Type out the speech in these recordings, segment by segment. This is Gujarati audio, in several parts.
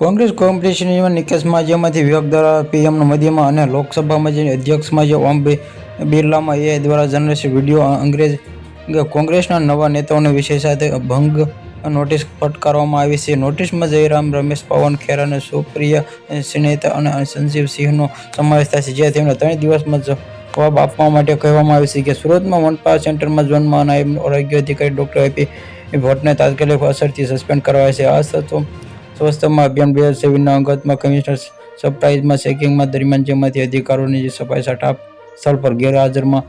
કોંગ્રેસ કોમ્પિટિશનમાં નિકેશમાં જેમાંથી વિભાગ દ્વારા પીએમના મધ્યમાં અને લોકસભામાં જે અધ્યક્ષમાં જે ઓમ બિરલામાં એ દ્વારા જનરેશન વિડીયો અંગ્રેજ કોંગ્રેસના નવા નનેતાઓને વિષય સાથે ભંગ નોટિસ ફટકારવામાં આવી છે. નોટિસમાં જયરામ રમેશ, પવન ખેરા અને સુપ્રિયા સિનેતા અને સંજીવ સિંહનો સમાવેશ થાય છે, જ્યાં તેમને 3 દિવસમાં જવાબ આપવા માટે કહેવામાં આવ્યું છે. કે સુરતમાં મનપા સેન્ટરમાં ઝોનમાં નાયબ આરોગ્ય અધિકારી ડોક્ટર આઈપી ભટ્ટને તાત્કાલિક અસરથી સસ્પેન્ડ કરાયા છે. સ્વચ્છતામાં અભિયાન 2023ના અંગતમાં કમિશનર સરપ્રાઇઝમાં ચેકિંગમાં દરમિયાન જેમાંથી અધિકારીઓની સફાઈ સ્ટાફ સ્થળ પર ગેરહાજરમાં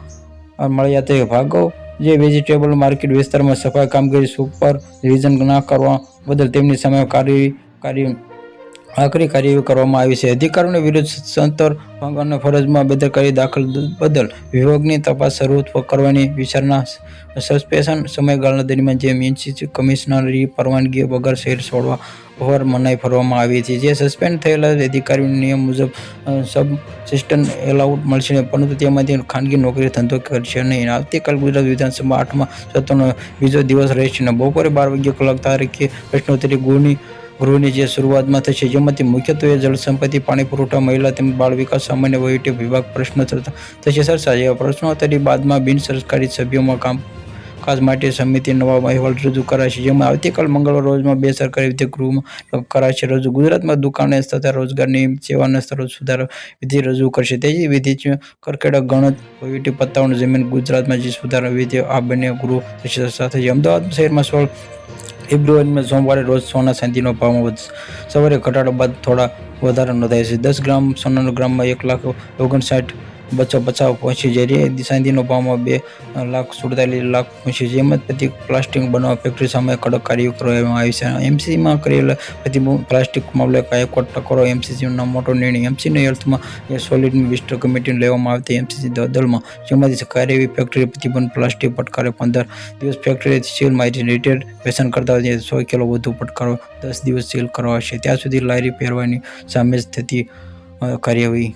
મળ્યા તે ભાગો જે વેજીટેબલ માર્કેટ વિસ્તારમાં સફાઈ કામગીરી સુપરવિઝન ના કરવા બદલ તેમની સામે આકરી કાર્યવાહી કરવામાં આવી છે. અધિકારીઓની વિરુદ્ધ સત્તર ભંગ અને ફરજમાં બેદરકારી દાખલ બદલ વિભાગની તપાસ શરૂ કરવાની વિચારણા સસ્પેન્શન સમયગાળા દરમિયાન જે મ્યુનિસિપલ કમિશનરની પરવાનગી વગર શહેર છોડવા પર મનાઈ ફરવામાં આવી હતી. જે સસ્પેન્ડ થયેલા અધિકારીઓને નિયમ મુજબ સબસિસ્ટન્ટ એલાઉટ મળશે, પરંતુ તેમાંથી ખાનગી નોકરી ધંધો કરશે નહીં. આવતીકાલ ગુજરાત વિધાનસભા 8મા સત્રનો બીજો દિવસ રહેશે અને બપોરે 12 કલાક તારીખે પ્રશ્નોત્તરી ગૃહની જે શરૂઆતમાં થશે, જેમાંથી મુખ્યત્વે જળસંપત્તિ, પાણી પુરવઠા, મહિલા તેમજ બાળ વિકાસ, સામાન્ય વહીવટી વિભાગ પ્રશ્નો થશે ચર્ચા. જેવા પ્રશ્નોત્તરી બાદમાં બિનસરકારી સભ્યોમાં કામકાજ માટે સમિતિ નવા અહેવાલ રજૂ કરાશે, જેમાં આવતીકાલ મંગળવાર રોજમાં 2 સરકારી વિધેયક ગૃહમાં કરાશે રજૂ. ગુજરાતમાં દુકાન તથા રોજગારની સેવાના સ્તરો સુધારા વિધેયક રજૂ કરશે. તેજી વિધેયક કરકેડા ગણત વહીવટી પત્તાઓની જમીન ગુજરાતમાં જે સુધારા વિધેયક આ બંને ગૃહ થશે ચર્ચા થશે. અમદાવાદ શહેરમાં 16 ફેબ્રુઆરીમાં સોમવારે રોજ સોના ચાંદીનો ભાવમાં સવારે ઘટાડો બાદ થોડા વધારો નોંધાયો છે. 10 ગ્રામ સોનાનો ગ્રામમાં 1,59,250 પહોંચી, જ્યારે ચાંદીનો ભાવમાં 2,47,00,000 પહોંચ્યો. જેમાં પ્રતિ પ્લાસ્ટિક બનાવવા ફેક્ટરી સામે કડક કાર્યવાહી કરવામાં આવી છે. એમસીમાં કરેલા પ્રતિબંધ પ્લાસ્ટિક મામલે હાઈકોર્ટ ટકોરો એમસીસીનો મોટો નિર્ણય. એમસીની હેલ્થમાં સોલિડ વેસ્ટ કમિટીને લેવામાં આવતી એમસીસી દલમાં, જેમાંથી કાર્યવાહી ફેક્ટરી પ્રતિબંધ પ્લાસ્ટિક ફટકારે 15 દિવસ ફેક્ટરી સીલ મારી રિટેલ વેચાણ કરતા 100 કિલો વધુ ફટકારો 10 દિવસ સીલ કરાશે. ત્યાં સુધી લારી ફેરવવાની સામે જ થતી કાર્યવાહી.